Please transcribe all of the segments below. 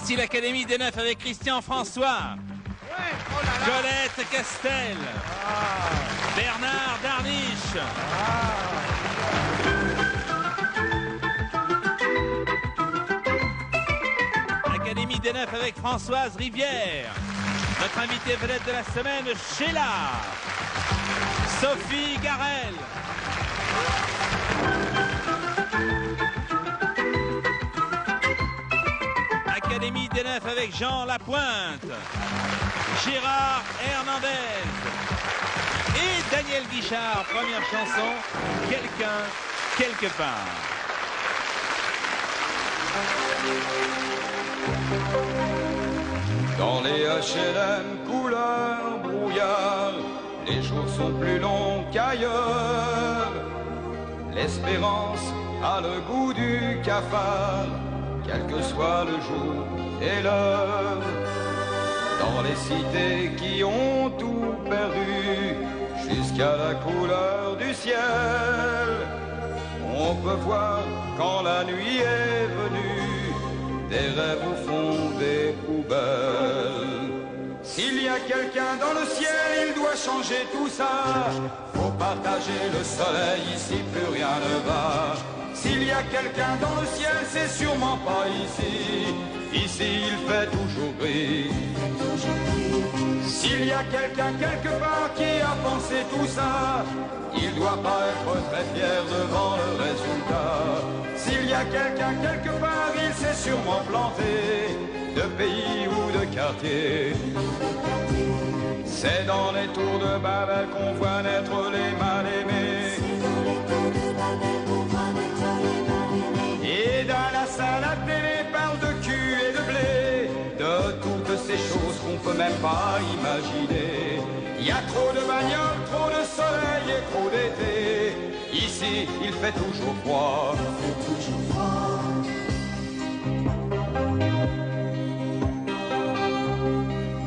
Voici l'Académie des Neufs avec Christian François, Colette Castel, Bernard Darniche, Académie des Neufs avec Françoise Rivière, notre invitée vedette de la semaine, Sheila, Sophie Garel, Académie des Neufs avec Jean Lapointe, Gérard Hernandez et Daniel Guichard. Première chanson, Quelqu'un, quelque part. Dans les HLM couleur brouillard, les jours sont plus longs qu'ailleurs. L'espérance a le goût du cafard, quel que soit le jour et l'heure. Dans les cités qui ont tout perdu, jusqu'à la couleur du ciel, on peut voir quand la nuit est venue des rêves au fond des poubelles. S'il y a quelqu'un dans le ciel, il doit changer tout ça. Faut partager le soleil, ici plus rien ne va. S'il y a quelqu'un dans le ciel, c'est sûrement pas ici. Ici il fait toujours gris. S'il y a quelqu'un quelque part qui a pensé tout ça, il doit pas être très fier devant le résultat. S'il y a quelqu'un quelque part, il s'est sûrement planté de pays ou de quartier. C'est dans les tours de Babel qu'on voit naître les mal-aimés. Et dans la salle à télé parle de cul et de blé, de toutes ces choses qu'on peut même pas imaginer. Il y a trop de bagnoles, trop de soleil et trop d'été. Ici, il fait toujours froid.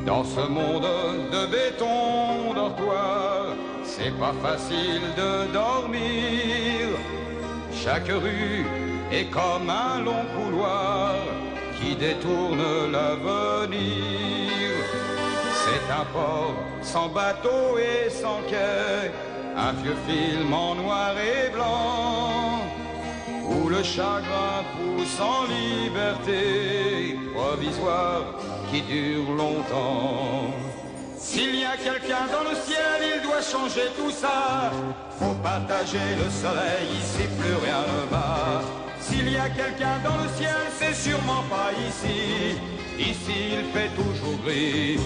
Dans ce monde de béton dortoir, c'est pas facile de dormir. Chaque rue est comme un long couloir qui détourne l'avenir. C'est un port sans bateau et sans quai, un vieux film en noir et blanc, où le chagrin pousse en liberté provisoire qui dure longtemps. S'il y a quelqu'un dans le ciel, il doit changer tout ça. Faut partager le soleil, ici plus rien ne va. S'il y a quelqu'un dans le ciel, c'est sûrement pas ici. Ici il fait toujours gris.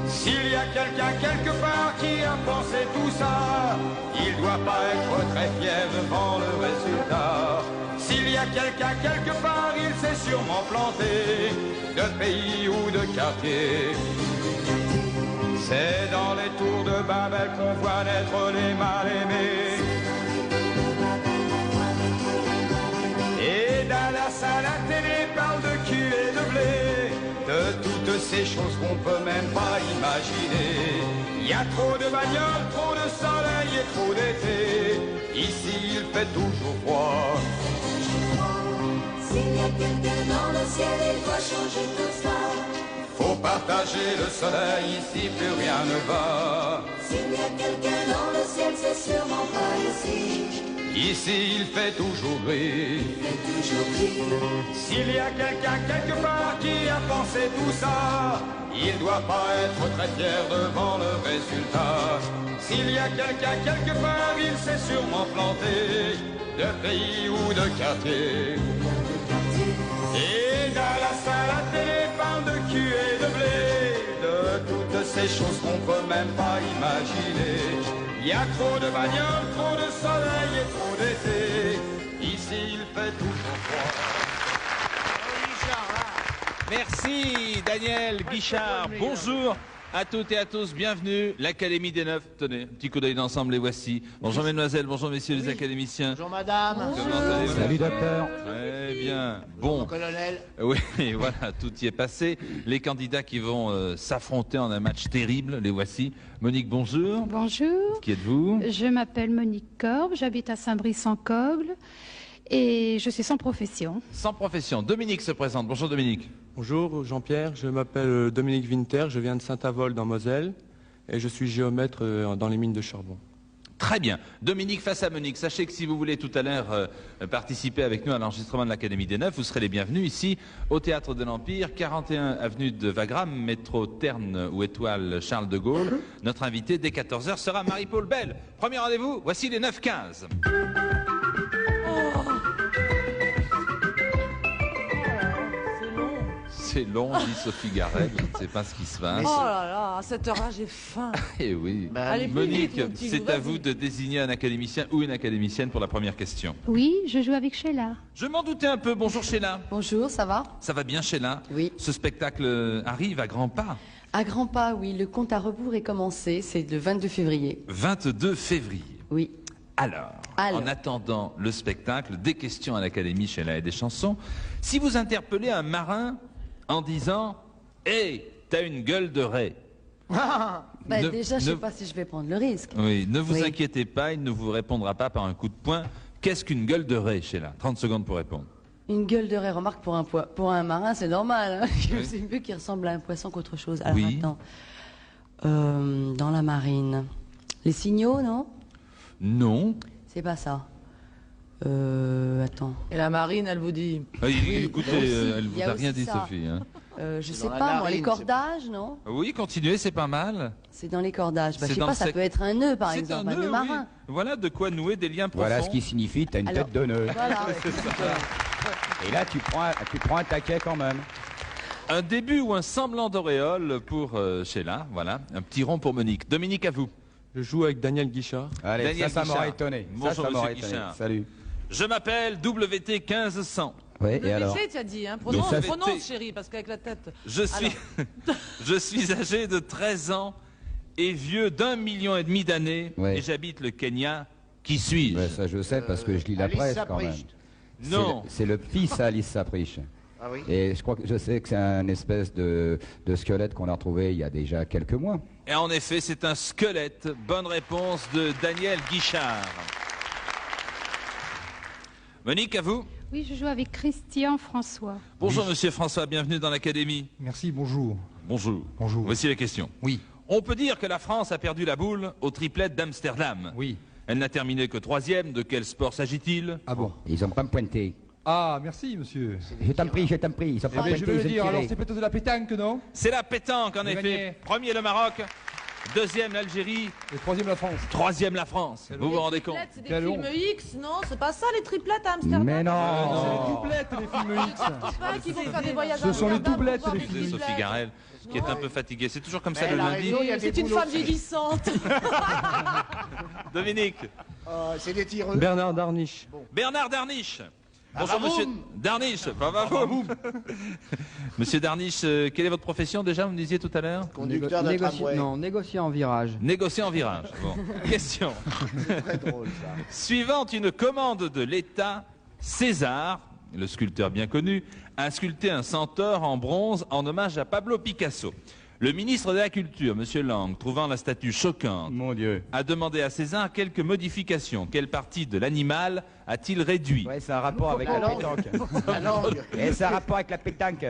S'il y a quelqu'un quelque part qui a pensé tout ça, il doit pas être très fier devant le résultat. S'il y a quelqu'un quelque part, il s'est sûrement planté de pays ou de quartier. C'est dans les tours de Babel qu'on voit naître les mal-aimés. Et dans la salle à télé parle de cul et de blé, de toutes ces choses qu'on peut même pas imaginer. Il y a trop de bagnoles, trop de soleil et trop d'été. Ici il fait toujours froid. S'il y a quelqu'un dans le ciel, il doit changer tout ça. Faut partager le soleil, ici plus rien ne va. S'il y a quelqu'un dans le ciel, c'est sûrement pas ici. Ici il fait toujours gris. S'il y a quelqu'un quelque part qui a pensé tout ça, il doit pas être très fier devant le résultat. S'il y a quelqu'un quelque part, il s'est sûrement planté de pays ou de quartier. Et dans la salle à télé parle de cul et de blé, de toutes ces choses qu'on peut même pas imaginer. Il y a trop de bagnoles, trop de soleil et trop d'été. Ici il fait toujours froid. Merci Daniel Guichard. Bonjour à toutes et à tous, bienvenue, l'Académie des Neufs. Tenez, un petit coup d'œil d'ensemble, les voici. Bonjour mesdemoiselles, bonjour messieurs les académiciens. Bonjour madame. Comment allez-vous ? Salut docteur. Très bien. Bon, Colonel. oui, voilà, tout y est passé. Les candidats qui vont s'affronter en un match terrible, les voici. Monique, bonjour. Bonjour. Qui êtes-vous ? Je m'appelle Monique Corbe, j'habite à Saint-Brice-en-Coble et je suis sans profession. Sans profession. Dominique se présente. Bonjour Dominique. Bonjour Jean-Pierre, je m'appelle Dominique Winter, je viens de Saint-Avold en Moselle et je suis géomètre dans les mines de charbon. Très bien. Dominique face à Monique. Sachez que si vous voulez tout à l'heure participer avec nous à l'enregistrement de l'Académie des Neufs, vous serez les bienvenus ici au Théâtre de l'Empire, 41 avenue de Wagram, métro Terne ou étoile Charles de Gaulle. Notre invité dès 14h sera Marie-Paul Belle. Premier rendez-vous, voici les 9h15. C'est long, dit Sophie Garel, je ne sais pas ce qui se passe. Oh là là, à cette heure-là, j'ai faim. Eh oui. Allez, plus Monique, vite, mon petit c'est loup, à vas-y. vous de désigner un académicien ou une académicienne pour la première question. Oui, je joue avec Sheila. Je m'en doutais un peu. Bonjour Sheila. Bonjour, ça va? Ça va bien Sheila? Oui. Ce spectacle arrive à grands pas. À grands pas, oui, le compte à rebours est commencé, c'est le 22 février. 22 février. Oui. Alors, en attendant le spectacle, des questions à l'Académie Sheila et des chansons. Si vous interpellez un marin en disant « Hé, t'as une gueule de raie ». Déjà, je sais pas si je vais prendre le risque. Oui, ne vous Oui. inquiétez pas, il ne vous répondra pas par un coup de poing. Qu'est-ce qu'une gueule de raie, Sheila? 30 secondes pour répondre. Une gueule de raie, remarque, pour un marin, c'est normal. Hein. C'est mieux qu'il ressemble à un poisson qu'autre chose. Alors, Oui. attends. Dans la marine. Les signaux, non? Non. C'est pas ça. Attends. Et la marine, elle vous dit... Ah, écoutez, il y a aussi- elle il vous y a a rien aussi dit, ça. Sophie. Hein. Je sais pas, moi, les cordages, non? Oui, continuez, c'est pas mal. C'est dans les cordages. Bah, C'est je sais dans pas, le ça sec- peut être un nœud, par C'est exemple, un un nœud, nœud marin. oui. Voilà de quoi nouer des liens profonds. Voilà ce qui signifie, t'as une Alors- tête de nœud. Voilà. Et là, tu prends un taquet quand même. Un début ou un semblant d'auréole pour Sheila. Voilà, un petit rond pour Monique. Dominique, à vous. Je joue avec Daniel Guichard. Allez, Daniel ça Guichard. m'aurait étonné. Bonjour, ça monsieur m'aurait étonné. Guichard. Salut. Je m'appelle WT 1500. Oui, et alors? tu as dit, hein. Donc, ça fait- Prononce, chérie, parce qu'avec la tête... Je suis, je suis âgé de 13 ans et vieux d'1,5 million d'années Ouais. et j'habite le Kenya. Qui suis-je? Ouais, ça je sais parce que je lis la presse quand même. Non. C'est le fils à Alice Sapriche. Ah oui. Et je sais que c'est un espèce de squelette qu'on a retrouvé il y a déjà quelques mois. Et en effet, c'est un squelette. Bonne réponse de Daniel Guichard. Monique, à vous. Oui, je joue avec Christian François. Bonjour Monsieur François, bienvenue dans l'Académie. Merci, bonjour. Bonjour. Bonjour. Voici la question. Oui. On peut dire que la France a perdu la boule au triplette d'Amsterdam. Oui. Elle n'a terminé que 3e. De quel sport s'agit-il? Ah bon. Ils n'ont pas me pointé. Ah, merci, monsieur. Je t'en prie, ils ont pas Eh pointé, bien, je vais ils le ont dire, alors tiré. c'est peut-être de la pétanque, non? C'est la pétanque, en Vous effet. gagnez. Premier, le Maroc. 2e, l'Algérie. Et troisième, la France. 3e, la France. Vous vous rendez compte? C'est des Quel films honte. X, non? C'est pas ça, les triplettes à Amsterdam? Mais C'est non. les doublettes, les films X. Pas qui vont faire des voyages Ce à sont les Amsterdam doublettes, pour voir les des films. C'est triplettes. Sophie Garel, qui est un peu fatiguée. C'est toujours comme ça le elle a lundi. raison, il y a des C'est une boulots femme faits. vieillissante. Dominique. C'est des tireux. Bernard Darniche. Bernard Darniche. Bonjour Bavaboum. monsieur Darniche. Bavaboum. Monsieur Darniche, quelle est votre profession déjà, vous me disiez tout à l'heure? Conducteur de tramway. Non, négociant en virage. Négocier en virage. Bon. Question. Très drôle ça. Suivant une commande de l'État, César, le sculpteur bien connu, a sculpté un centaure en bronze en hommage à Pablo Picasso. Le ministre de la Culture, M. Lang, trouvant la statue choquante, Mon Dieu. a demandé à César quelques modifications. Quelle partie de l'animal a-t-il réduit? Ouais, c'est un rapport avec La la langue. pétanque. La langue. Et c'est un rapport avec la pétanque.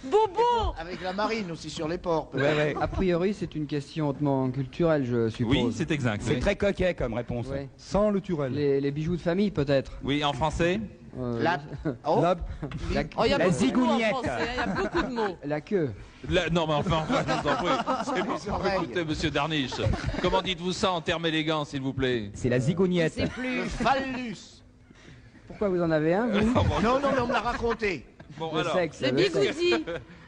Bobo! Avec la marine aussi sur les ports. peut-être. Ouais, ouais. A priori, c'est une question hautement culturelle, je suppose. Oui, c'est exact. C'est Oui. très coquet comme réponse. Ouais. Sans le Turel. Les bijoux de famille, peut-être. Oui, en français? La... Oh, La- Oh, il y a La beaucoup de mots en zigouniette. français, hein, il y a beaucoup de mots. La queue. Non, mais enfin, je vous en prie. oreilles. Écoutez, monsieur Darniche, comment dites-vous ça en termes élégants, s'il vous plaît? C'est la zigouniette. le phallus. Pourquoi vous en avez un, vous? Non, non, mais on me l'a raconté. Bon, Le alors, sexe. Les le sexe. bigoudis.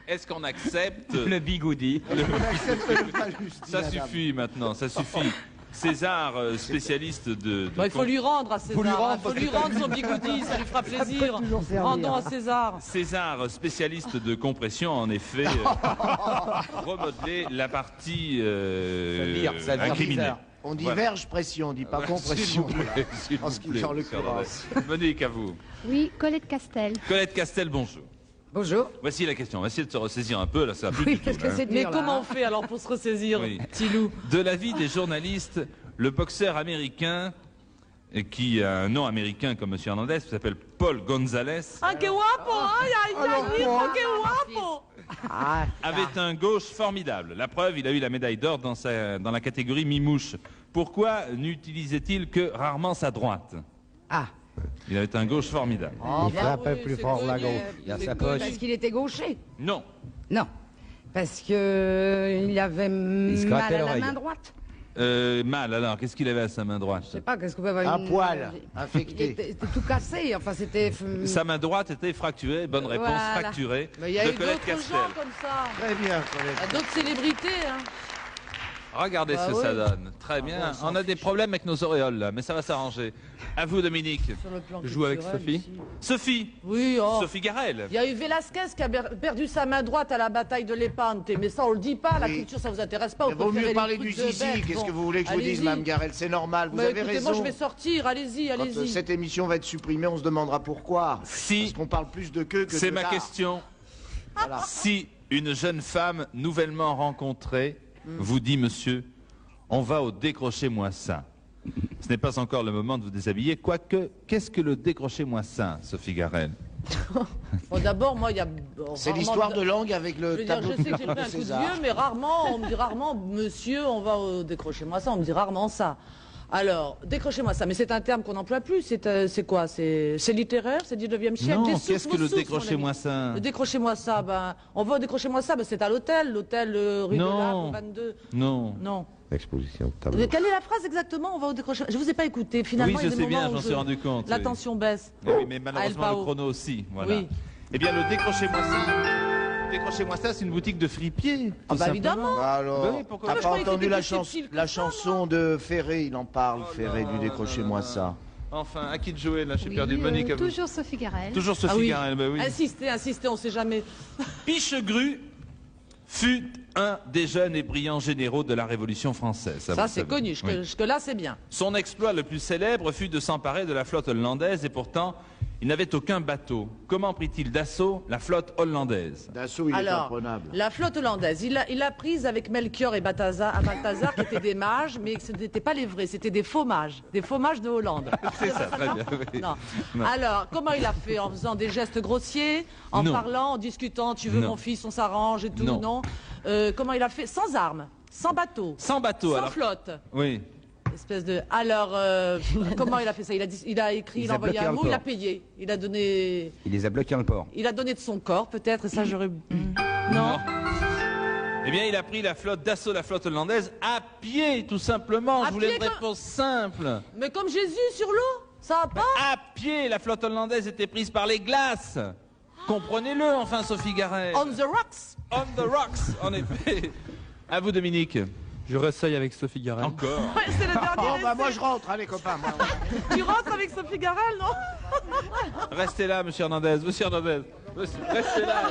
est-ce qu'on accepte? Le bigoudi. On accepte le phallus. dit Ça madame. suffit maintenant, ça suffit. César, spécialiste de Bah, il faut lui rendre à César. Faut lui rendre, Il faut parce lui que- rendre son bigoudi, ça lui fera plaisir. toujours servir. Rendons à César. César, spécialiste de compression, en effet, remodelé la partie ça vire incriminée. bizarre. On dit Voilà. verge pression, on dit pas compression. S'il vous plaît, s'il En vous ce qui plaît, dans cher l'occurrence. Doré. Monique, à vous. Oui, Colette Castel. Colette Castel, bonjour. Bonjour. Voici la question. On va essayer de se ressaisir un peu, là, ça va plus du tout. là, hein. Mais comment on fait alors pour se ressaisir, Oui. petit loup? De l'avis des journalistes, le boxeur américain et qui a un nom américain comme Monsieur Hernandez, qui s'appelle Paul González, Ah, que guapo! Ay, ay, ay, hijo, que guapo! avait un gauche formidable. La preuve, il a eu la médaille d'or dans la catégorie mi-mouche. Pourquoi n'utilisait-il que rarement sa droite? Il avait un gauche formidable. Il frappait plus fort la gauche. Il a sa poche. Parce qu'il était gaucher. Non. Non. Parce que il avait se mal grattait à la l'oreille. main droite. Mal, alors, qu'est-ce qu'il avait à sa main droite? Je sais pas, qu'est-ce qu'on peut avoir Un poil infecté. C'était tout cassé, enfin c'était... Sa main droite était fracturée. Bonne réponse, Voilà. fracturée. Mais il y a de eu Colette d'autres Castel. gens comme ça. Très bien, Il y Colette. a d'autres célébrités, hein. Regardez Bah ce que oui. ça donne. Très bien. On a des problèmes avec nos auréoles là, mais ça va s'arranger. À vous, Dominique. Sur le plan Je joue avec culturel, Sophie. ici. Sophie. Oui, oh. Sophie Garel. Il y a eu Velasquez qui a perdu sa main droite à la bataille de Lépante. Mais ça, on le dit pas. La Oui. culture, ça vous intéresse pas. Il vaut mieux parler du zizi. Qu'est-ce que vous voulez que je vous dise, Mme Garel? C'est normal, vous avez écoutez, raison. moi, je vais sortir. Allez-y, Quand allez-y. cette émission va être supprimée, on se demandera pourquoi. Si. Parce qu'on parle plus de queue que de C'est ma dard. question. Voilà. Si une jeune femme nouvellement rencontrée vous dit, monsieur, on va au décrochez-moi ça. Ce n'est pas encore le moment de vous déshabiller. Quoique, qu'est-ce que le décrochez-moi ça, Sophie Garel? Bon, d'abord, moi, il y a. C'est rarement l'histoire de langue avec Je le veux dire, tableau je sais que j'ai de pris un coup de César. vieux, mais rarement, on me dit rarement, monsieur, on va décrochez-moi ça, on me dit rarement ça. Alors, décrochez-moi ça, mais c'est un terme qu'on n'emploie plus, c'est quoi? C'est littéraire, c'est 19e siècle? Non, Des qu'est-ce sources, que le nos sources, décrochez-moi mon ça? ami. Le décrochez-moi ça, ben, on va au décrochez-moi ça, ben, c'est à l'hôtel rue de Non. l'Arc, 22. Non. Non. Exposition de tableau. Quelle est la phrase exactement? On va au décrochez. Je vous ai pas écouté. Finalement, Oui, il y je a des sais bien, moments où j'en suis rendu compte. oui. l'attention baisse. Oui, mais malheureusement, Pao. le chrono aussi. Voilà. Oui. Eh bien, le décrochez-moi ça. Décrochez-moi ça, c'est une boutique de fripier. Ah, bah évidemment. Bah alors, Bah oui, pourquoi t'as pas? pas Moi, je croyais entendu que la, c'était plus subtil que la ça, chanson de Ferré? Il en parle, Ferré, du décrochez-moi ça. Enfin, à qui de jouer là? J'ai Oui, perdu. Monique, à vous. toujours Sophie Garel. Toujours Sophie Ah oui. Garel, bah oui. Insistez, insistez, on sait jamais. Pichegru fut un des jeunes et brillants généraux de la Révolution française. Ça, vous c'est savez. connu. Oui. Jusque-là, c'est bien. Son exploit le plus célèbre fut de s'emparer de la flotte hollandaise et pourtant, il n'avait aucun bateau. Comment prit-il d'assaut la flotte hollandaise? D'assaut, il est Alors, imprenable. la flotte hollandaise, il l'a prise avec Melchior et Balthazar, qui étaient des mages, mais ce n'étaient pas les vrais, c'était des faux mages de Hollande. C'est ça, très bien. Oui. Non. Non. Alors, comment il a fait? En faisant des gestes grossiers, en Non. parlant, en discutant, tu veux Non. mon fils, on s'arrange et tout, Non. non, comment il a fait? Sans armes, sans bateau, Sans bateau, sans alors. flotte. Oui. Espèce de. Alors, comment il a fait ça? Il a écrit, il a envoyé un mot, il a payé. Il a donné. Il les a bloqués dans le port. Il a donné de son corps, peut-être, et ça, j'aurais. Non. Eh bien, il a pris la flotte d'assaut, la flotte hollandaise, à pied, tout simplement. À Je voulais pied, une comme- réponse simple. Mais comme Jésus sur l'eau, ça va pas? À pied, la flotte hollandaise était prise par les glaces. Comprenez-le, enfin, Sophie Garel. On the rocks. On the rocks, en effet. À vous, Dominique. Je réessaye avec Sophie Garel. Encore. Ouais, c'est le dernier Bon, bah essai. moi je rentre, allez copains. moi. Tu rentres avec Sophie Garel, non? Restez là, monsieur Hernandez. Monsieur Hernandez. Restez là.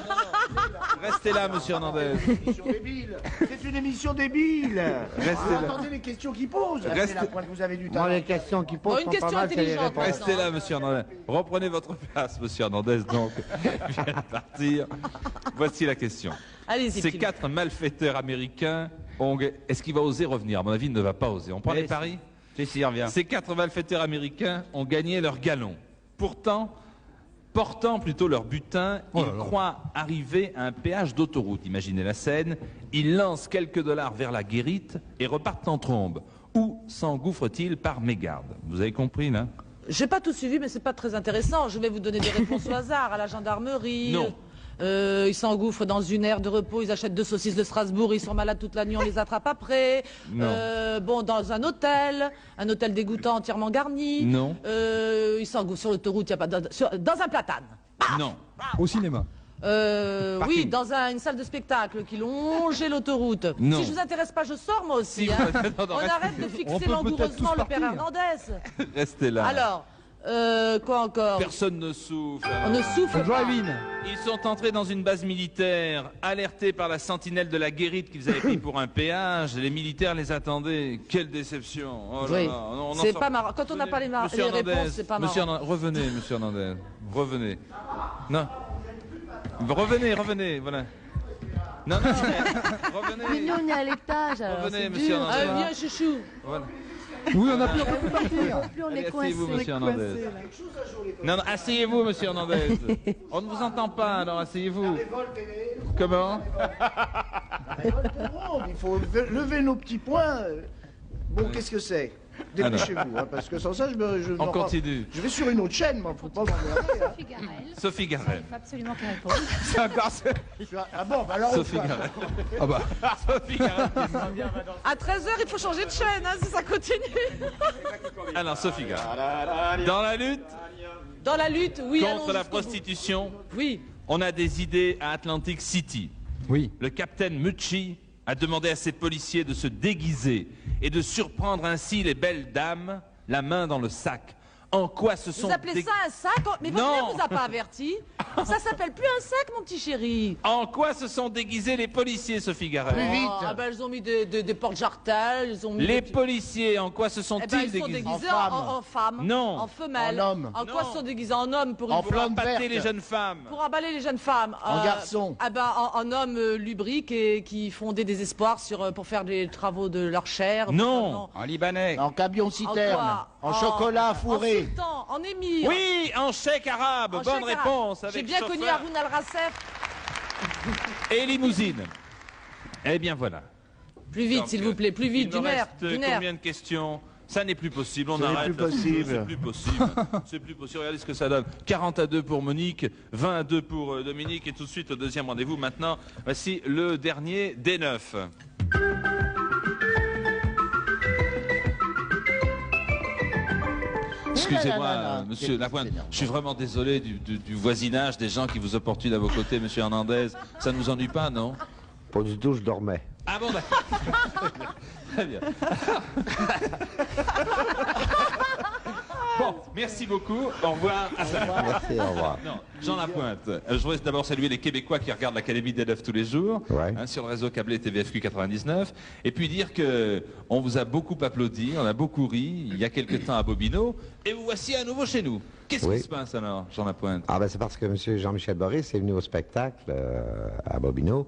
Non. Restez là, monsieur Hernandez. Émission débile. C'est une émission débile. Restez là. Entendez les questions qu'ils posent. Restez- C'est la pointe, vous avez du Moi, talent. les questions qui Bon, posent une sont question pas mal, c'est les intelligente. réponses. Restez là, monsieur Hernandez. Reprenez votre place, monsieur Hernandez, donc. Je viens de partir. Voici la question. Allez-y. Ces petit- 4 malfaiteurs américains, est-ce qu'il va oser revenir? À mon avis, il ne va pas oser. On prend les Mais paris? Si, revient. Ces 4 malfaiteurs américains ont gagné leur galon. Pourtant, portant plutôt leur butin, ils croient arriver à un péage d'autoroute. Imaginez la scène. Ils lancent quelques dollars vers la guérite et repartent en trombe. Où s'engouffrent-ils par mégarde? Vous avez compris, là? J'ai pas tout suivi, mais c'est pas très intéressant. Je vais vous donner des réponses au hasard. À la gendarmerie. Non. Ils s'engouffrent dans une aire de repos, ils achètent 2 saucisses de Strasbourg, ils sont malades toute la nuit, on les attrape après. Non. Bon, dans un hôtel dégoûtant entièrement garni. Non. Ils s'engouffrent sur l'autoroute, dans un platane. Non. Au cinéma. Oui, dans une salle de spectacle qui longeait l'autoroute. Non. Si je vous intéresse pas, je sors moi aussi. Si, hein. non, non, On restez- arrête de On fixer peut peut-être langoureusement tous le père partir. Hernandez. Restez là. Alors, quoi encore? Personne ne souffle. On ne souffle pas. Drive-in. Ils sont entrés dans une base militaire, alertés par la sentinelle de la guérite qu'ils avaient pris pour un péage. Les militaires les attendaient. Quelle déception. Oh là Oui. là, on en C'est sort- pas marrant. Quand on n'a pas les Monsieur Hernandez, réponses, c'est pas Monsieur marrant. Hernandez, revenez, monsieur Hernandez. Revenez. Non. Revenez, voilà. Non, mais Mais revenez. nous, on est à l'étage, alors Revenez, c'est monsieur dur. Hernandez. Ah, viens, chouchou. Voilà. Oui, on a plus partir. Plus on Allez, est coincé. asseyez-vous, monsieur Hernandez. Non, asseyez-vous, monsieur Hernandez. On ne vous entend pas, alors asseyez-vous. Comment? Il faut lever nos petits poings. Bon, qu'est-ce que c'est? Dépêchez-vous, hein, parce que sans ça, On continue. Je vais sur une autre chaîne, moi, faut pas m'emmerder. Hein. Sophie Garel. Sophie Garel. Il faut absolument qu'elle réponde. C'est encore Ah bon, bah alors. Sophie Garel. Ah bah. Sophie Garel. À 13h, il faut changer de chaîne, hein, si ça continue. Alors, Sophie Garel. Dans la lutte Dans la lutte, oui. contre allons la jusqu'au bout. prostitution, Oui. on a des idées à Atlantic City. Oui. Le capitaine Mucci a demandé à ses policiers de se déguiser et de surprendre ainsi les belles dames, la main dans le sac. En quoi ce sont Vous appelez ça un sac? Mais votre Non. mère vous a pas averti. Ça s'appelle plus un sac, mon petit chéri. En quoi se sont déguisés les policiers, Sophie Garel? Ah ben, ils ont mis des porte-jartelles, ils ont mis Les des- policiers, en quoi se Eh sont-ils ben, ils sont déguisés? déguisés en femmes. Non. En femelles. En hommes. En quoi Non. ils sont déguisés en hommes pour En une flamme Pâter verte. les jeunes femmes. pour emballer les jeunes femmes. En garçon. Ah ben, en hommes lubriques et qui font des désespoirs pour faire des travaux de leur chair. Non. En libanais. En camion citerne. quoi En chocolat fourré. En sultan, en émir. Oui, en chèque arabe. en Bonne chèque arabe. réponse. J'ai Avec bien chauffeur connu Haroun Al-Rassef. et limousine. Eh bien voilà. Plus vite, Donc, s'il vous plaît, plus vite, il du nous nerf. reste Du nerf. combien de questions? Ça n'est plus possible, on Ce n'est arrête. plus possible. C'est plus possible. C'est plus possible. Regardez ce que ça donne. 40-2 pour Monique, 20-2 pour Dominique et tout de suite au deuxième rendez-vous. Maintenant, voici le dernier des 9. Excusez-moi, monsieur Lapointe, je suis vraiment désolé du voisinage, des gens qui vous opportunent à vos côtés, monsieur Hernandez. Ça ne vous ennuie pas, non? Pas du tout, je dormais. Ah bon, d'accord. Très bien. Bon, merci beaucoup. Au revoir. Merci, au revoir. Non, Jean Lapointe. Je voudrais d'abord saluer les Québécois qui regardent l'Académie des 9 tous les jours, Ouais. sur le réseau câblé TVFQ 99, et puis dire que on vous a beaucoup applaudi, on a beaucoup ri il y a quelque temps à Bobino, et vous voici à nouveau chez nous. Qu'est-ce Oui. qui se passe alors, Jean Lapointe? Ah ben c'est parce que M. Jean-Michel Boris est venu au spectacle à Bobino.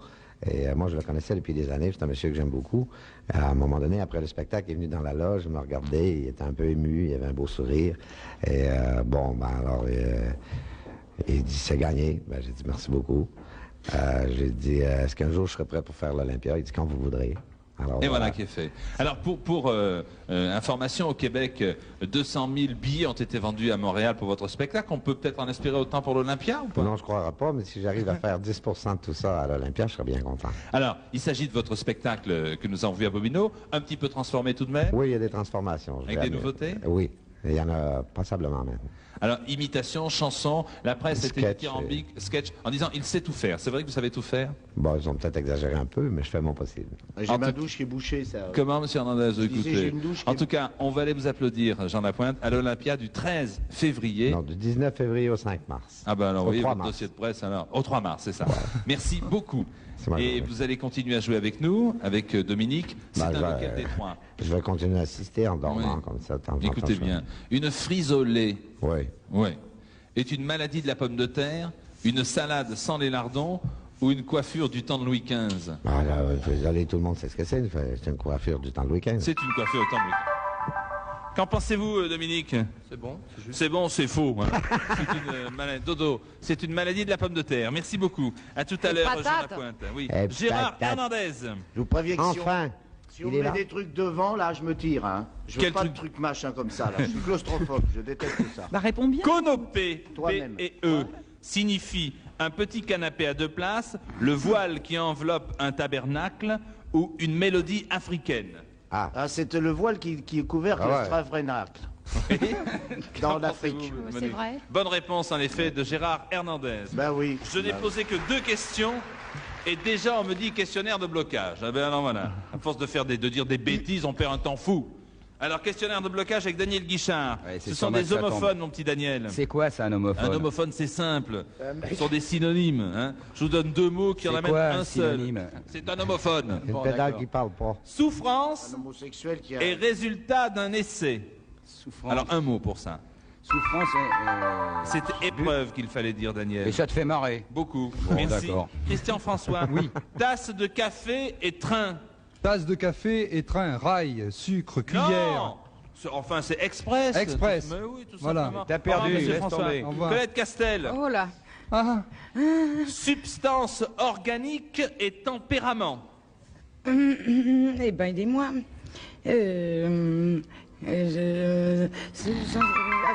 Et moi, je le connaissais depuis des années. C'est un monsieur que j'aime beaucoup. À un moment donné, après le spectacle, il est venu dans la loge, il me regardait, il était un peu ému, il avait un beau sourire. Et il dit, c'est gagné. Ben, j'ai dit, merci beaucoup. J'ai dit, est-ce qu'un jour je serai prêt pour faire l'Olympia? Il dit, quand vous voudrez. Alors, Et voilà qui est fait. Alors pour information, au Québec, 200 000 billets ont été vendus à Montréal pour votre spectacle. On peut peut-être en espérer autant pour l'Olympia ou pas? Non, je ne croirais pas, mais si j'arrive à faire 10% de tout ça à l'Olympia, je serais bien content. Alors, il s'agit de votre spectacle que nous avons vu à Bobino, un petit peu transformé tout de même. Oui, il y a des transformations. Avec des nouveautés? Oui, il y en a passablement même. Alors, imitation, chanson, la presse était Sketch, dithyrambique, sketch, en disant il sait tout faire. C'est vrai que vous savez tout faire? Bon, ils ont peut-être exagéré un peu, mais je fais mon possible. J'ai En ma tout- douche qui est bouchée, ça. Comment, monsieur Hernandez? disais, Écoutez, j'ai une douche qui en est- tout cas, on va aller vous applaudir, Jean Lapointe, à l'Olympia du 13 février. Non, du 19 février au 5 mars. Ah ben alors, Au vous voyez, 3 votre mars. dossier de presse, alors, au 3 mars, c'est ça. Merci beaucoup. C'est moi, Et oui. vous allez continuer à jouer avec nous, avec Dominique. C'est Ben, un je vais- lequel des trois? Je vais continuer à assister en dormant, Oui. comme ça. de temps en temps, Écoutez je- bien, une frise au lait, Oui. ouais, est une maladie de la pomme de terre, une salade sans les lardons ou une coiffure du temps de Louis XV? Ah, là, désolé, tout le monde sait ce que c'est. C'est une coiffure du temps de Louis XV. C'est une coiffure au temps de Louis XV. Qu'en pensez-vous, Dominique? C'est bon, c'est juste. C'est bon, c'est faux. Hein. C'est une maladie. Dodo, c'est une maladie de la pomme de terre. Merci beaucoup. À tout à Et l'heure, Jean patate. Lapointe. Oui. Et Gérard patate. Hernandez. Je vous préviens que Enfin, si on il me est met là. des trucs devant, là, je me tire. Hein. Je veux Quel pas truc de trucs machin comme ça. Là. Je suis claustrophobe, je déteste tout ça. Bah réponds bien. Conopé, Toi-même. P-E, signifie un petit canapé à 2 places, le voile qui enveloppe un tabernacle ou une mélodie africaine. Ah, c'est le voile qui est couvert Ah de ouais. Stravrenacle. Qu'en Dans l'Afrique. pensez-vous, C'est Monique? vrai. Bonne réponse, en effet, de Gérard Hernandez. Ben oui. Je n'ai Ben posé que 2 questions et déjà on me dit questionnaire de blocage. Ah ben alors voilà. À force de dire des bêtises, on perd un temps fou. Alors questionnaire de blocage avec Daniel Guichard. Ouais, c'est Ce sont sur moi des que ça tombe. homophones, mon petit Daniel. C'est quoi ça, un homophone? Un homophone, c'est simple. Ce sont des synonymes. Hein. Je vous donne 2 mots qui en C'est amènent quoi, un un seul. synonyme? C'est un homophone. Une Bon, pédale d'accord. qui parle pas. Souffrance Un homosexuel qui a... et résultat d'un essai. Souffrance. Alors un mot pour ça. Souffrance. C'est épreuve qu'il fallait dire, Daniel. Et ça te fait marrer. Beaucoup. Bon, Merci. d'accord. Christian François. Oui. Tasse de café et train. Tasse de café et train, rail, sucre, cuillère. Non. Enfin, c'est Express. Express. Mais oui, tout Voilà. simplement. T'as perdu, Au revoir, monsieur laisse François. tomber. Au revoir. Colette Castel. Oh là. Substance organique et tempérament. Eh ben, aidez-moi.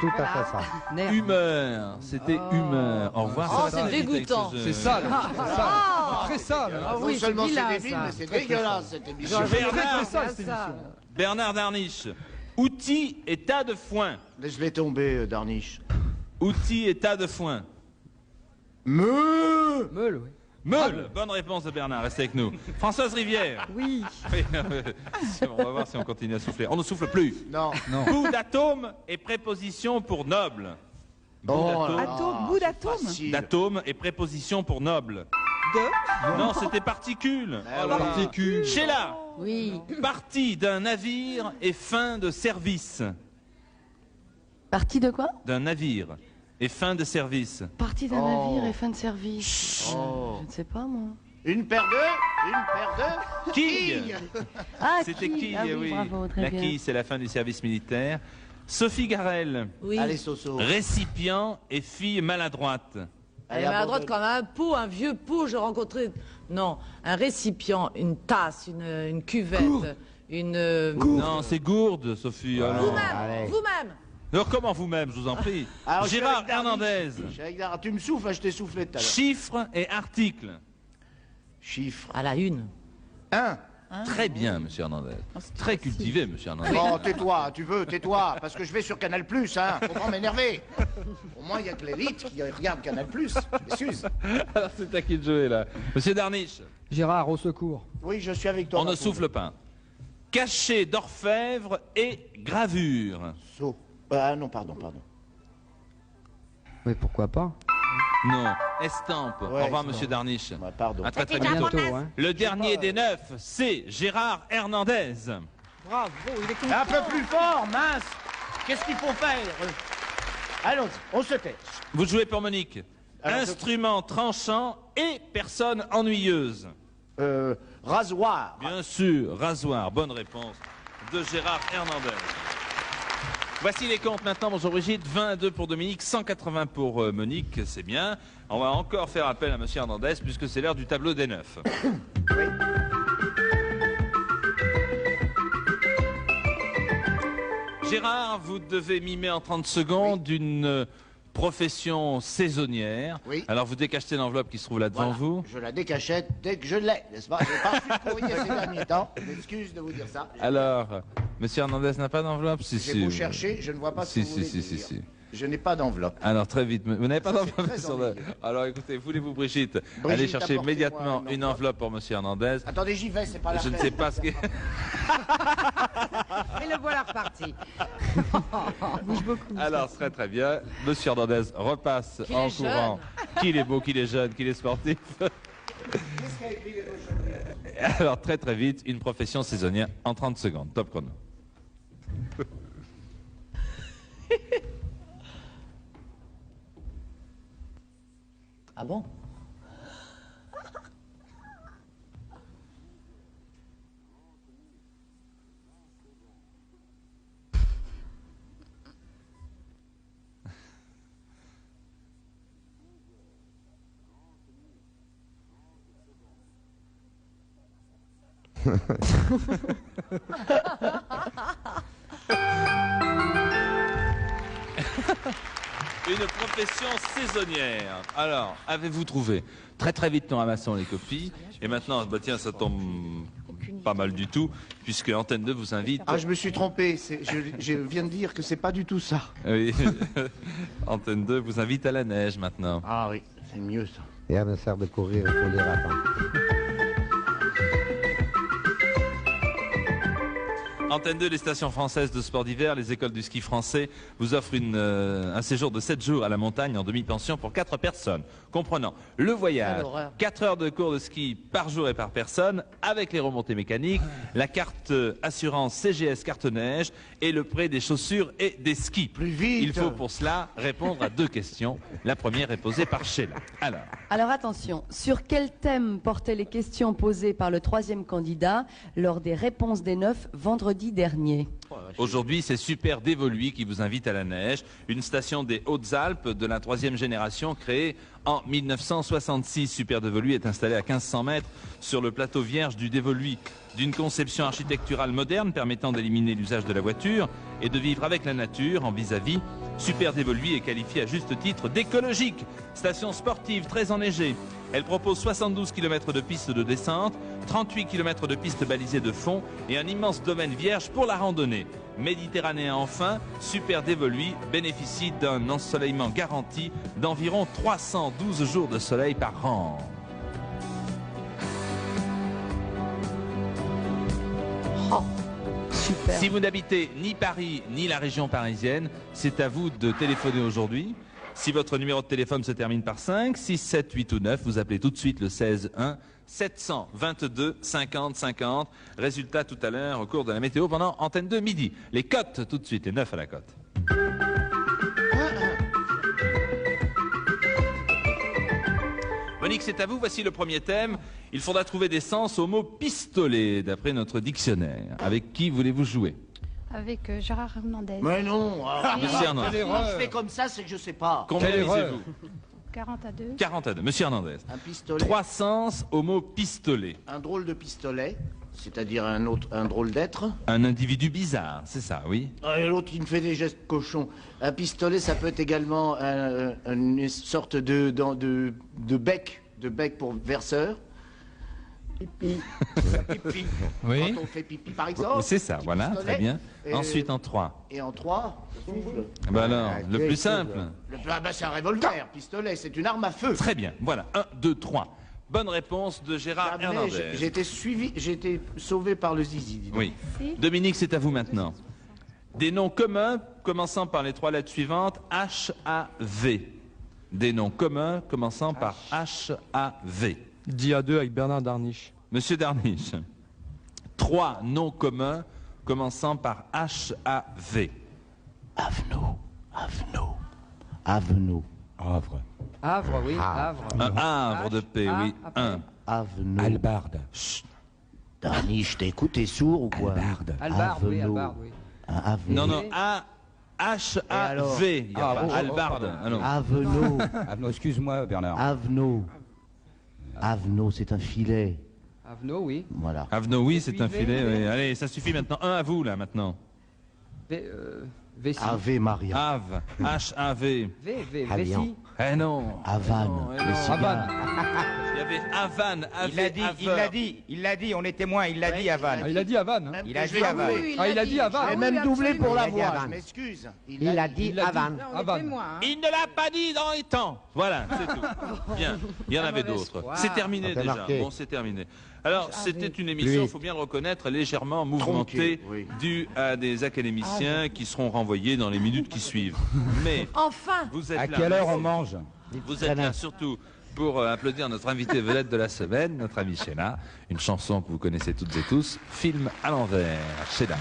Tout à fait ça. Humeur. C'était humeur. Au revoir. Oh, ça va c'est très vite avec dégoûtant. ce jeu. C'est sale. C'est sale. Très sale. Non oui, seulement c'est c'est vilain, débile, ça. mais c'est dégueulasse cette émission. Bernard Darniche. Outils et tas de foin. Laisse-les tomber, Darniche. Outils et tas de foin. Meule. Meule, oui. Meule. Bonne réponse de Bernard. Restez avec nous. Françoise Rivière. Oui. C'est bon, on va voir si on continue à souffler. On ne souffle plus. Non. Bout d'atome et préposition pour noble. Oh là là, Atome, bout d'atome. facile. D'atome et préposition pour noble. Non, c'était particule. Ah oui. Particule. Sheila. Oui. Partie d'un navire et fin de service. Partie de quoi? D'un navire et fin de service. Partie d'un Oh. navire et fin de service. Oh. Je ne sais pas, moi. Une paire de Quille. Ah, C'était qui quille, Ah oui, oui. bravo, très La bien. quille, c'est la fin du service militaire. Sophie Garel. Oui. Allez, Soso. Récipient et fille maladroite. Elle est maladroite comme un pot, un vieux pot, j'ai rencontré. Non, un récipient, une tasse, une cuvette, une. Non, c'est gourde, Sophie. alors. Vous-même, vous-même. Alors, comment vous-même, je vous en prie. Alors, je suis Gérard avec Darniche. Hernandez. Je suis avec Darniche. Tu me souffles, je t'ai soufflé tout à l'heure. Chiffres et articles. Chiffre. À la une. 1. Très bien, monsieur Hernandez. Très cultivé, monsieur Hernandez. Bon, tais-toi, tu veux, tais-toi, parce que je vais sur Canal+, hein, faut pas m'énerver. Au moins, il y a que l'élite qui regarde Canal+, je m'excuse. Alors, c'est à qui de jouer, là. Monsieur Darniche. Gérard, au secours. Oui, je suis avec toi. On ne Marco. souffle pas. Cachet d'orfèvre et gravure. So. Ah non, pardon. Oui, pourquoi pas. Non. Estampe. Ouais, Au revoir, estampe. monsieur Darniche. Ouais, pardon. À très très À bientôt. bientôt, hein. Le dernier des 9, c'est Gérard Hernandez. Bravo, il est content. Un peu plus fort, mince. Qu'est-ce qu'il faut faire? Allons-y, on se tait. Vous jouez pour Monique. Alors, Instrument tranchant et personne ennuyeuse. Rasoir. Bien sûr, rasoir. Bonne réponse de Gérard Hernandez. Voici les comptes maintenant. Bonjour Brigitte. 22 pour Dominique, 180 pour Monique. C'est bien. On va encore faire appel à monsieur Hernandez puisque c'est l'heure du tableau des 9. Oui. Gérard, vous devez mimer en 30 secondes une profession saisonnière. Oui. Alors vous décachetez l'enveloppe qui se trouve là devant Voilà. vous. Je la décachette dès que je l'ai, n'est-ce pas? J'ai pas reçu de courrier ces derniers temps. M'excuse de vous dire ça. Alors, monsieur Hernandez n'a pas d'enveloppe? Si, J'ai beau chercher, je ne vois pas ce que vous voulez dire. Je n'ai pas d'enveloppe. Alors très vite, vous n'avez pas Ça, d'enveloppe c'est très sur le... ennuyeux. Alors écoutez, voulez-vous Brigitte, Brigitte, allez chercher apportez-moi immédiatement une enveloppe pour monsieur Hernandez. Attendez, j'y vais, c'est pas la Je ne peine. sais pas ce que... Et le voilà reparti. Alors très très bien, monsieur Hernandez repasse Qu'il en est courant. Qu'il est beau, qu'il est jeune, qu'il est sportif. Alors très très vite, une profession saisonnière en 30 secondes. Top chrono. Ah bon? Une profession saisonnière. Alors, avez-vous trouvé? Très très vite, nous ramassons les copies. Et maintenant, bah tiens, ça tombe pas mal du tout, puisque Antenne 2 vous invite... Ah, je me suis trompé. Je viens de dire que c'est pas du tout ça. Oui. Antenne 2 vous invite à la neige maintenant. Ah oui, c'est mieux ça. Rien ne sert de courir, il faut lire à temps. Antenne 2, les stations françaises de sport d'hiver, les écoles du ski français vous offrent un séjour de 7 jours à la montagne en demi-pension pour 4 personnes, comprenant le voyage, Quelle horreur. 4 heures de cours de ski par jour et par personne, avec les remontées mécaniques, la carte assurance CGS carte neige et le prêt des chaussures et des skis. Plus vite. Il faut pour cela répondre à 2 questions. La première est posée par Sheila. Alors, Alors attention, sur quel thème portaient les questions posées par le troisième candidat lors des réponses des 9 vendredi dernier? Aujourd'hui, c'est Super Dévoluy qui vous invite à la neige, une station des Hautes-Alpes de la 3e génération créée en 1966. Super Dévoluy est installé à 1500 mètres sur le plateau vierge du Dévoluy. D'une conception architecturale moderne permettant d'éliminer l'usage de la voiture et de vivre avec la nature en vis-à-vis, Super Dévoluy est qualifiée à juste titre d'écologique. Station sportive très enneigée. Elle propose 72 km de pistes de descente, 38 km de pistes balisées de fond et un immense domaine vierge pour la randonnée. Méditerranéen enfin, Super Dévoluy bénéficie d'un ensoleillement garanti d'environ 312 jours de soleil par an. Super. Si vous n'habitez ni Paris ni la région parisienne, c'est à vous de téléphoner aujourd'hui. Si votre numéro de téléphone se termine par 5, 6, 7, 8 ou 9, vous appelez tout de suite le 16 1 722 50 50. Résultat tout à l'heure au cours de la météo pendant Antenne 2 midi. Les cotes tout de suite, les 9 à la cote. Monique, c'est à vous. Voici le premier thème. Il faudra trouver des sens au mot pistolet, d'après notre dictionnaire. Avec qui voulez-vous jouer? Avec Gérard Hernandez. Mais non. Monsieur Hernandez. Si je fais comme ça, c'est que je sais pas. Combien lisez-vous? 40 à 2. 40 à 2. Monsieur Hernandez. Un pistolet. 3 sens au mot pistolet. Un drôle de pistolet, c'est-à-dire un drôle d'être. Un individu bizarre, c'est ça, oui. Ah, et l'autre, il me fait des gestes cochons. Un pistolet, ça peut être également une sorte de bec pour verseur. Pipi. Pipi. Oui. Quand on fait pipi, par exemple. C'est ça, petit voilà, pistolet. très bien. Et- Ensuite en 3. Et en 3, Bah alors, le plus simple. c'est un revolver, pistolet, c'est une arme à feu. Très bien, voilà, 1, 2, 3. Bonne réponse de Gérard Jamais, Hernandez. j'ai été sauvé par le zizi. dis donc. Oui. Dominique, c'est à vous maintenant. Des noms communs commençant par les 3 lettres suivantes, H-A-V. Des noms communs commençant par H-A-V. Dit à 2 avec Bernard Darniche. Monsieur Darniche. 3 noms communs commençant par H-A-V. Avenue. Avenue. Havre. Havre, oui, Havre. Un havre de paix, oui. Un. Avenue. Albarde. Darniche, t'es sourd ou quoi? Albarde, oui, Albarde, oui. Un avenue. Non, non, H-A-V. Il n'y a pas Albarde. Ah non. Avenue. Avenue, excuse-moi, Bernard. Avenue. Avenue, c'est un filet. Avno, oui. Voilà. Avno, oui, c'est un filet. Oui. Allez, ça suffit maintenant. Un à vous, là, maintenant. Vessie. Ave Maria. Ave. H-A-V. Vessie. Eh non. Havane. Non, eh Les non. cigares. Il y avait Havane, Il l'a dit, on est témoin, il l'a dit à Vannes. Ah, il a dit Havane. Hein. Il a dit à Vannes. Ah, il a dit Havane. J'ai même doublé pour la Il a dit voix, Havane. je m'excuse. Il a dit Havane. Il ne l'a pas dit dans les temps. Voilà, c'est tout. Bien, il y en avait d'autres. C'est terminé Ça fait déjà. marquer. Bon, c'est terminé. Alors, c'était une émission, il faut bien le reconnaître, légèrement mouvementée, Tronquée, oui. due à des académiciens qui seront renvoyés dans les minutes qui suivent. Mais Enfin. vous êtes À là. quelle heure on mange? Vous êtes là surtout pour applaudir notre invité vedette de la semaine, notre ami Sheila. Une chanson que vous connaissez toutes et tous, Film à l'envers. Sheila.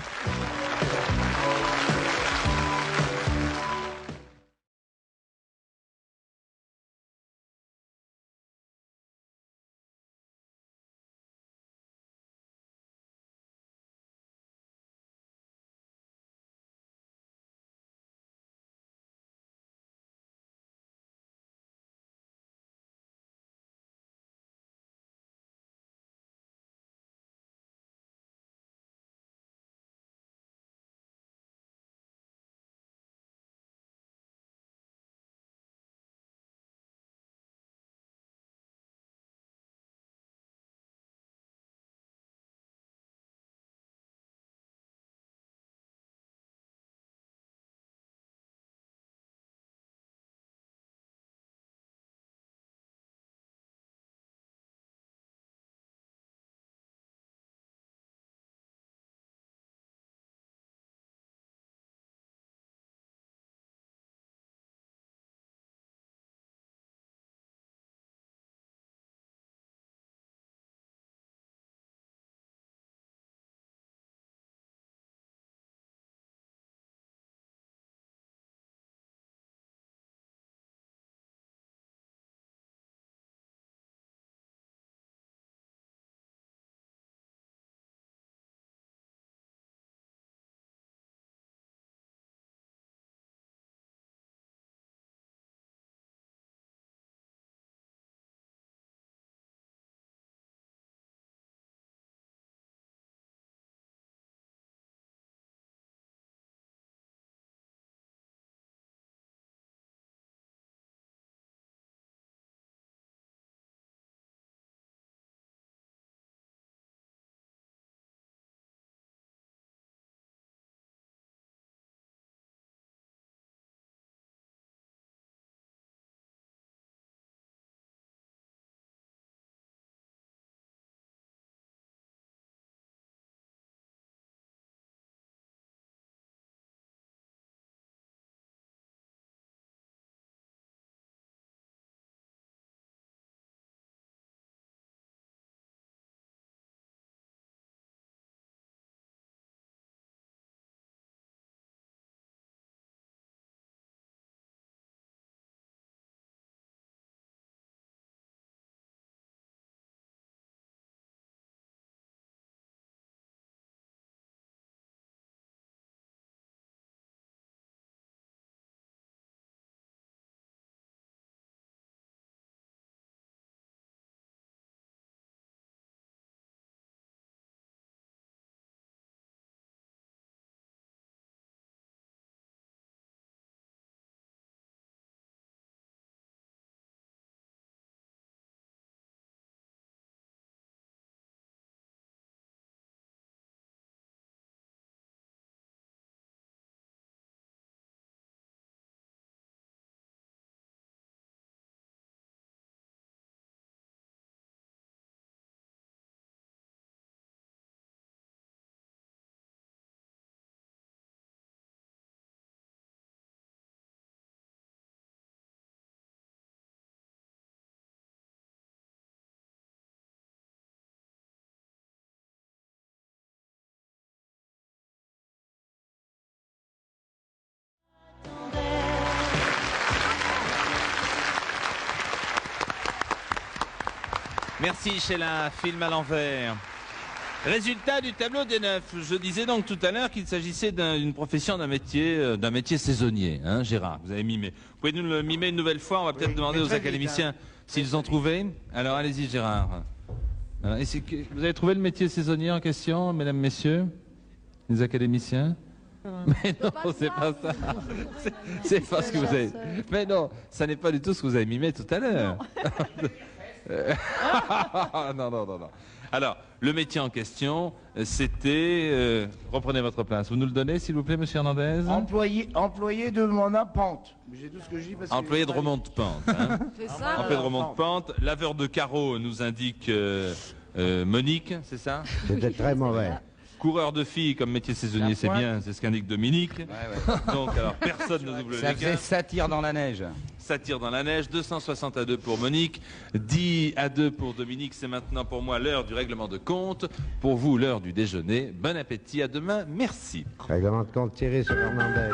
Merci Sheila, film à l'envers. Résultat du tableau des 9. Je disais donc tout à l'heure qu'il s'agissait d'une profession, d'un métier saisonnier. Hein, Gérard, vous avez mimé. Vous pouvez nous le mimer une nouvelle fois? On va peut-être demander aux académiciens s'ils ont trouvé. Alors allez-y Gérard. Alors, vous avez trouvé le métier saisonnier en question, mesdames, messieurs, les académiciens? Mais non, c'est pas ça. C'est pas ce que vous avez. Mais non, ça n'est pas du tout ce que vous avez mimé tout à l'heure. Non. Alors, le métier en question, c'était... reprenez votre place. Vous nous le donnez, s'il vous plaît, monsieur Hernandez? Employé de mon apente. J'ai tout ce que je dis parce que employé de remonte-pente. Hein. C'est ça. Employé de remonte-pente. Laveur de carreaux nous indique Monique, c'est ça? C'était très mauvais. Coureur de filles comme métier saisonnier, c'est bien, c'est ce qu'indique Dominique. Ouais. Donc, alors, personne ne double les Ça faisait satire dans la neige. Satire dans la neige, 260 à 2 pour Monique, 10 à 2 pour Dominique. C'est maintenant pour moi l'heure du règlement de compte. Pour vous, l'heure du déjeuner. Bon appétit, à demain. Merci. Règlement de compte tiré sur Hernandez.